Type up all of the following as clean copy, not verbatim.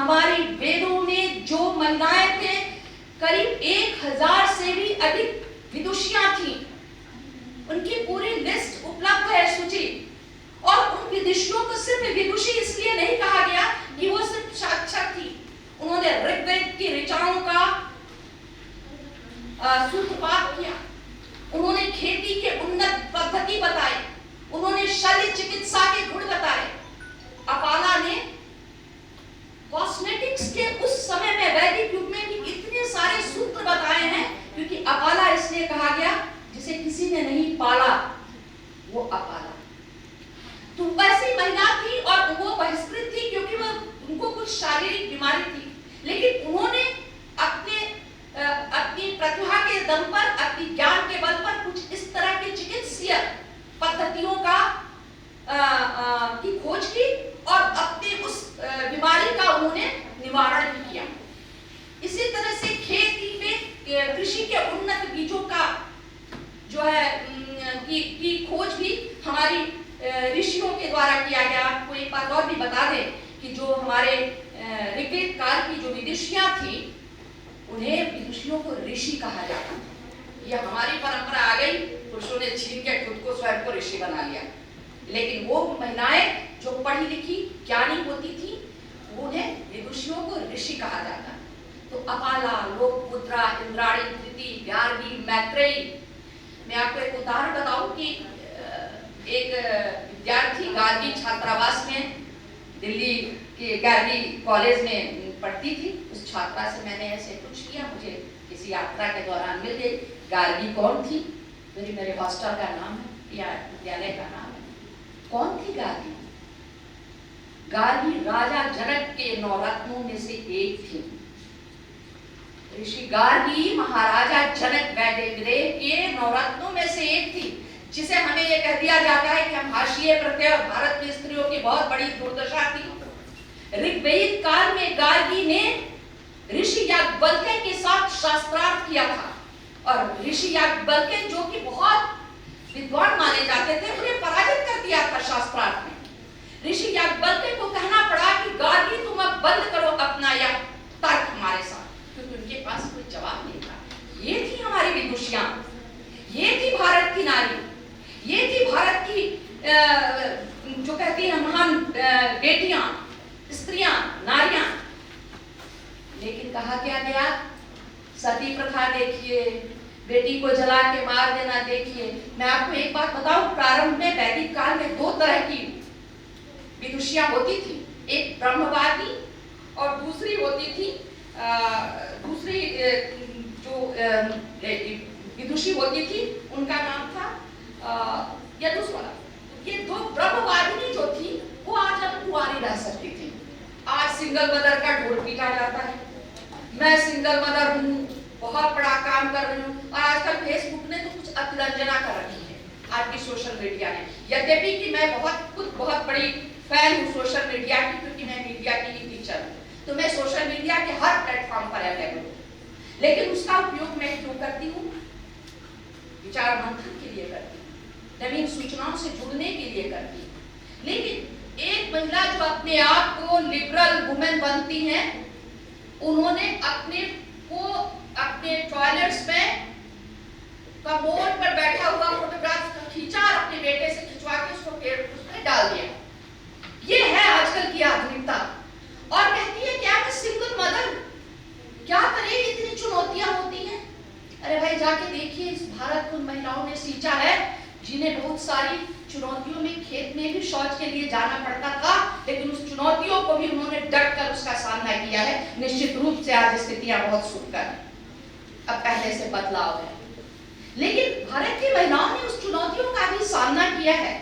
हमारी वेदों में जो महिलाएं थे, करीब 1000 से भी अधिक विदुषियां थी। उनकी पूरी लिस्ट उपलब्ध है, सूची। और उन विदुषियों को सिर्फ विदुषी इसलिए नहीं कहा गया कि वो सिर्फ साक्षर थी। उन्होंने ऋग्वेद की ऋचाओं का सूत्रपात किया, उन्होंने खेती के उन्नत पद्धति बताए, उन्होंने शल्य चिकित्सा के गुण बताए। अपाला ने कॉस्मेटिक्स के उस समय में, वैदिक युग में भी इतने सारे सूत्र बताए हैं, क्योंकि अपाला इसलिए कहा गया जिसे किसी ने नहीं पाला, वो अपाला। तो वैसी महिला थी और वो बहिष्कृत थी क्योंकि वो उनको कुछ शारीरिक बीमारी थी, लेकिन उन्होंने अपनी प्रतिभा के दम पर, अपनी ज्ञान के बल पर कुछ इस तरह की चिकित्सीय पद्धतियों की खोज की और अपने उस बीमारी का उन्होंने निवारण भी किया। इसी तरह से खेती में कृषि के उन्नत बीजों का जो है की खोज भी हमारी ऋषियों के द्वारा किया गया। आपको एक बात और भी बता दें कि जो हमारे ऋग्वेद काल की जो विदुषियां थी, उन्हें विदुषियों को ऋषि कहा जाता था। यह हमारी परंपरा आ गई, पुरुषों ने छीन के खुद को स्वयं को ऋषि बना लिया, लेकिन वो महिलाएं जो पढ़ी लिखी ज्ञानी होती थी, उन्हें विदुषियों को ऋषि कहा जाता। तो अपाला, लोकपुत्रा, इंद्राणी, धृति, गार्गी, मैत्रेयी। मैं आपको एक उदाहरण बताऊं कि एक विद्यार्थी गार्गी छात्रावास में, दिल्ली के गार्गी कॉलेज में पढ़ती थी। उस छात्रा से मैंने ऐसे पूछ लिया, मुझे किसी यात्रा के दौरान मिल गई, गार्गी कौन थी? मेरे हॉस्टल का नाम है या विद्यालय का नाम है। कौन थी गार्गी? गार्गी राजा जनक के 9 रत्नों में से एक थी। ऋषि गार्गी महाराजा जनक वैदेव के 9 रत्नों में से एक थी, जिसे हमें यह कह दिया जाता है कि हम हाशिए प्रत्यय और भारत की स्त्रियों की बहुत बड़ी दुर्दशा थी। ऋग्वेद काल में गार्गी ने ऋषि याज्ञवल्क्य के साथ शास्त्रार्थ किया था, और ऋषि याज्ञवल्क्य जो कि बहुत विद्वान माने जाते थे, उन्हें पराजित कर दिया था शास्त्रार्थ में। ऋषि याज्ञवल्क्य को कहना पड़ा कि गार्गी तुम अब बंद करो अपना यह तर्क हमारे साथ, क्योंकि उनके पास कोई जवाब नहीं था। ये थी हमारी विदुषियां, ये थी भारत की नारी, ये थी भारत की जो कहती है महान बेटियां, स्त्रियां, नारियां। लेकिन कहा क्या गया? सती प्रथा देखिए, बेटी को जला के मार देना देखिए। मैं आपको एक बात बताऊं, प्रारंभ में वैदिक काल में 2 तरह की विदुषियां होती थी, एक ब्रह्मवादी और दूसरी होती थी दूसरी जो विदुषी होती थी, उनका नाम था यदुस्वरा। ये 2 ब्रह्मवादिनी जो थी, वो आज अब कुंवारी रह सकती थी। आज सिंगल मदर का ढोल पीटा जाता है। मैं सिंगल मदर हूँ, बहुत बड़ा काम कर रही हूँ, और आजकल फेसबुक ने तो कुछ अतिरंजना कर रखी है, आज की सोशल मीडिया ने। यद्यपि कि मैं खुद बहुत बड़ी फैन हूँ सोशल मीडिया की, क्योंकि मैं मीडिया की टीचर हूँ, तो मैं सोशल मीडिया के हर प्लेटफॉर्म पर अवेलेबल हूँ। लेकिन उसका उपयोग मैं क्यों करती हूँ? विचार मंथन के लिए करती हूँ, नवीन सूचनाओं से जुड़ने के लिए करती हूँ। लेकिन एक महिला जो अपने आप को लिबरल वुमेन बनती हैं, उन्होंने अपने टॉयलेट्स में कमोड पर बैठा हुआ फोटोग्राफ खींचा और अपने बेटे से खिंचवा के उसको उसमें डाल दिया। ये है आजकल की आधुनिकता। और कहती है क्या मैं सिंगल मदर, क्या करें, इतनी चुनौतियां होती हैं। अरे भाई जाके देखिए, इस भारत को महिलाओं ने सींचा है, जिन्हें बहुत सारी चुनौतियों में खेत में भी शौच के लिए जाना पड़ता था, लेकिन उस चुनौतियों को भी उन्होंने डट कर उसका सामना किया है। निश्चित रूप से आज स्थितियां बहुत सुधर हैं, अब पहले से बदलाव है, लेकिन भारत की महिलाओं ने उस चुनौतियों का भी सामना किया है।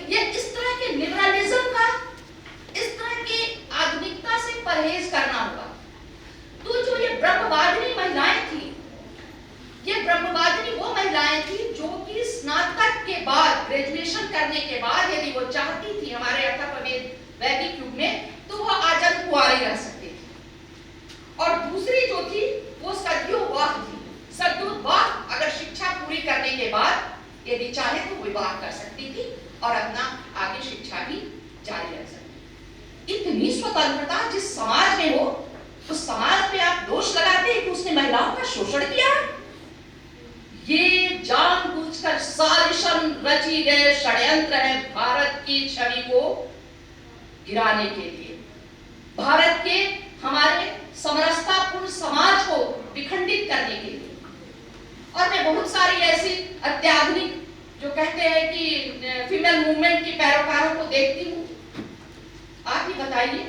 ये इस तरह के लिबरलिज्म का, इस तरह की आधुनिकता से परहेज करना होगा। तो जो ये ब्रह्मवादिनी महिलाएं थी, ये ब्रह्मवादिनी वो महिलाएं थी जो कि स्नातक के बाद, ग्रेजुएशन करने के बाद, यदि वो चाहती थी हमारे अथर्ववेद वैदिक युग में, तो वो आजीवन कुंवारी रह सकती थी। और दूसरी जो थी वो सद्योवाह थी। सद्योवाह अगर शिक्षा पूरी करने के बाद यदि चाहे तो विवाह कर सकती थी और अपना आगे शिक्षा भी जारी रख सकती थी। इतनी स्वतंत्रता जिस समाज में हो, उस समाज पे आप दोष लगाते हैं कि उसने महिलाओं का शोषण किया। ये जानबूझकर साजिशन रची गए षड्यंत्र है भारत की छवि को गिराने के लिए, भारत के हमारे समरसतापूर्ण समाज को विखंडित करने के लिए। और मैं बहुत सारी ऐसी अत्याधुनिक जो कहते हैं कि फीमेल मूवमेंट की पैरोकारों को देखती हूँ। आप ही बताइए,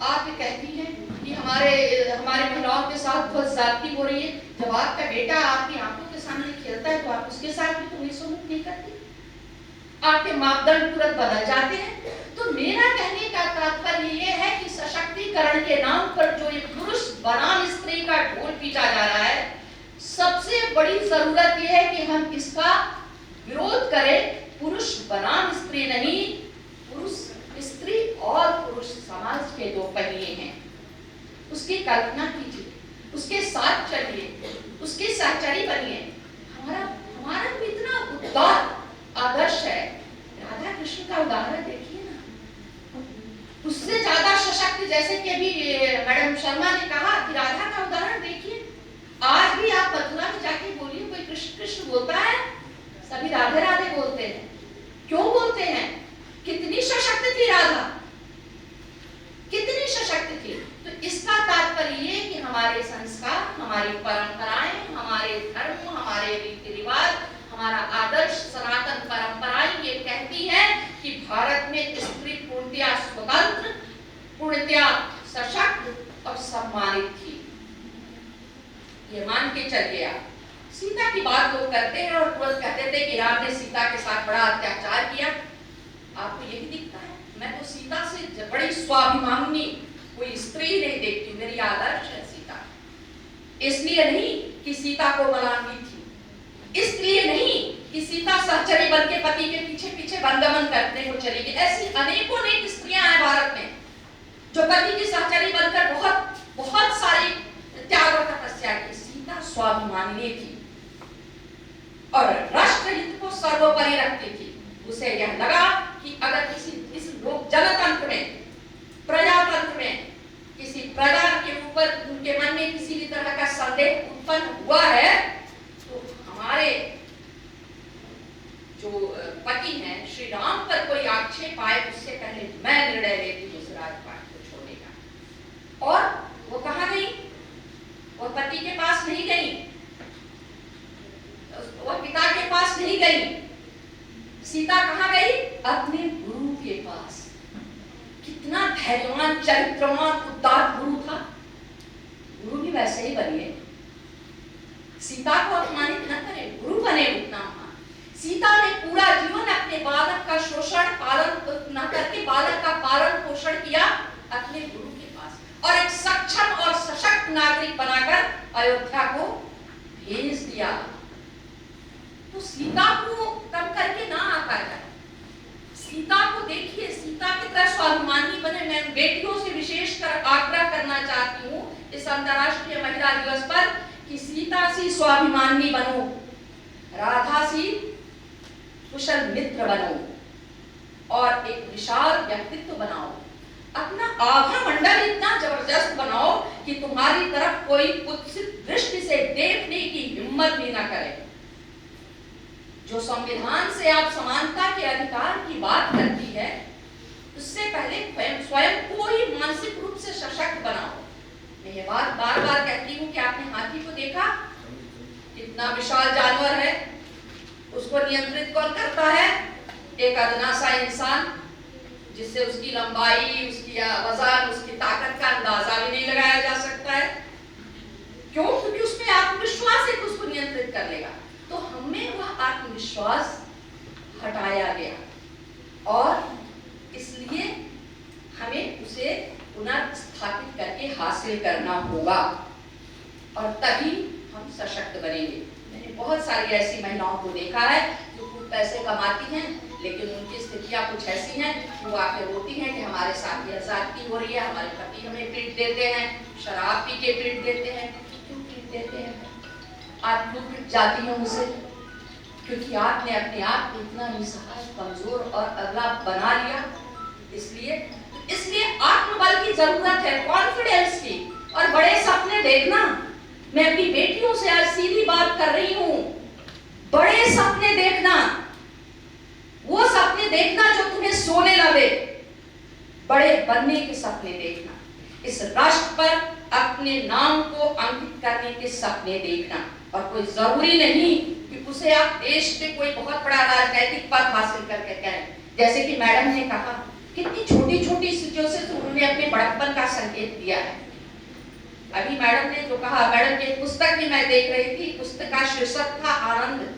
आप ये कहती हैं कि हमारे महिलाओं के साथ बहुत ज्यादती हो रही है। जब आपका बेटा आपकी आंखों के सामने खेलता है तो आप उसके साथ भी तो सलूक नहीं करती, आपके मापदंड तुरंत बदल जाते हैं। तो मेरा कहने का तात्पर्य ये है कि सशक्तिकरण के नाम पर जो ये पुरुष बनाम स्त्री का ढोल पीटा जा रहा है, सबसे बड़ी जरूरत यह है कि हम इसका विरोध करें। पुरुष बनाम स्त्री नहीं, पुरुष स्त्री और पुरुष समाज के दो पहिए हैं। उसकी कल्पना कीजिए, उसके साथ चलिए, उसके सहचरी बनिए। हमारा भी इतना उदार आदर्श है। राधा कृष्ण का उदाहरण देखिए ना, उससे ज्यादा सशक्त, जैसे कि अभी मैडम शर्मा ने कहा कि राधा का उदाहरण देखिए। आज भी आप मथुरा में जाके बोलिए, कोई कृष्ण कृष्ण बोलता है? सभी राधे राधे बोलते हैं। क्यों बोलते हैं? कितनी सशक्त थी राधा, कितनी सशक्त थी। तो इसका तात्पर्य ये कि हमारे संस्कार, हमारी परंपराएं, हमारे धर्म, हमारे रीति रिवाज, हमारा आदर्श सनातन परंपराएं ये कहती है कि भारत में स्त्री पूर्णतया स्वतंत्र, पूर्णतया सशक्त और सम्मानित थी। ये मान के चलिए। आप सीता की बात लोग करते हैं और तुरंत कहते थे कि राम ने सीता के साथ बड़ा अत्याचार किया। आपको यही दिखता है? मैं तो सीता से बड़ी स्वाभिमानी कोई स्त्री नहीं देखती। मेरी आदर्श है सीता, इसलिए नहीं कि सीता को मलांगी थी, इसलिए नहीं कि सीता सहचरी बन के पति के पीछे पीछे वनगमन करने को चली गई। ऐसी अनेकों अनेक स्त्रियां हैं भारत में जो पति की सहचरी बनकर बहुत बहुत सारी त्याग और तपस्या की। सीता स्वाभिमानी थी और राष्ट्रहित को सर्वोपरि रखती थी। उसे यह लगा कि अगर इस लोक जनतंत्र में, प्रजातंत्र में किसी प्रजा के ऊपर उनके मन में किसी भी तरह का संदेह उत्पन्न हुआ है तो हमारे जो पति हैं श्री राम पर कोई आक्षेप आए उससे पहले मैं निर्णय लेती हूँ उस राजपाट को छोड़ने का। और वो कहाँ गई? वो पति के पास नहीं गई, वो पिता के पास नहीं गई। सीता कहाँ गई? अपने गुरु के पास। कितना धैर्यवान, चरित्रवान, उदार गुरु था। गुरु भी वैसे ही बनिए, सीता को अपमानित न करे, गुरु बने उतना महान। सीता ने पूरा जीवन अपने बालक का शोषण पालन न करके बालक का पालन पोषण किया अपने गुरु के पास और एक सक्षम और सशक्त नागरिक बनाकर अयोध्या को भेज दिया। तो सीता को कम करके ना आता है। सीता को देखिए, सीता की तरह स्वाभिमानी बने। मैं बेटियों से विशेषकर आग्रह करना चाहती हूँ इस अंतर्राष्ट्रीय महिला दिवस पर कि सीता सी स्वाभिमानी बनो, राधा सी कुशल मित्र बनो और एक विशाल व्यक्तित्व बनाओ। अपना आभा मंडल इतना जबरदस्त बनाओ कि तुम्हारी तरफ कोई कुत्सित दृष्टि से देखने की हिम्मत भी ना करे। जो संविधान से आप समानता के अधिकार की बात करती है, उससे पहले स्वयं को ही मानसिक रूप से सशक्त बनाओ। मैं ये बात बार बार कहती हूँ कि आपने हाथी को देखा? कितना विशाल जानवर है, उसको नियंत्रित कौन करता है? एक अदना सा इंसान जिससे उसकी लंबाई, उसकी वजन, उसकी ताकत का अंदाजा भी नहीं लगाया जा सकता है। क्यों? क्योंकि उसमें आत्मविश्वास है कि उसको नियंत्रित कर लेगा। तो हमें वह आत्मविश्वास हटाया गया और इसलिए हमें उसे पुनर्स्थापित करके हासिल करना होगा और तभी हम सशक्त बनेंगे। मैंने बहुत सारी ऐसी महिलाओं को देखा है जो खूब पैसे कमाती हैं लेकिन उनकी स्थितियां कुछ ऐसी हैं कि वो आके रोती हैं कि हमारे साथ ये ज्यादती हो रही है, हमारे पति हमें पीट देते हैं, शराब पी के पीट देते हैं। क्यों पीट देते हैं? आप क्यों पीट जाती हैं उसे? क्योंकि आपने अपने आप को इतना निसहाय, कमजोर और अगला बना लिया। इसलिए इसलिए आत्मबल की जरूरत है, कॉन्फिडेंस की, और बड़े सपने देखना। मैं अपनी बेटियों से आज सीधी बात कर रही हूं, बड़े सपने देखना, वो सपने देखना जो तुम्हें सोने लगे, बड़े बनने के सपने देखना, इस राष्ट्र पर अपने नाम को अंकित करने के सपने देखना। और कोई जरूरी नहीं कि उसे आप देश में कोई बहुत बड़ा राजनीतिक पद हासिल करके करें। जैसे कि मैडम ने कहा, कितनी छोटी छोटी चीजों से उन्होंने अपने बड़प्पन का संकेत दिया है। अभी मैडम ने जो कहा, मैडम की पुस्तक भी मैं देख रही थी, पुस्तक का शीर्षक था आनंद।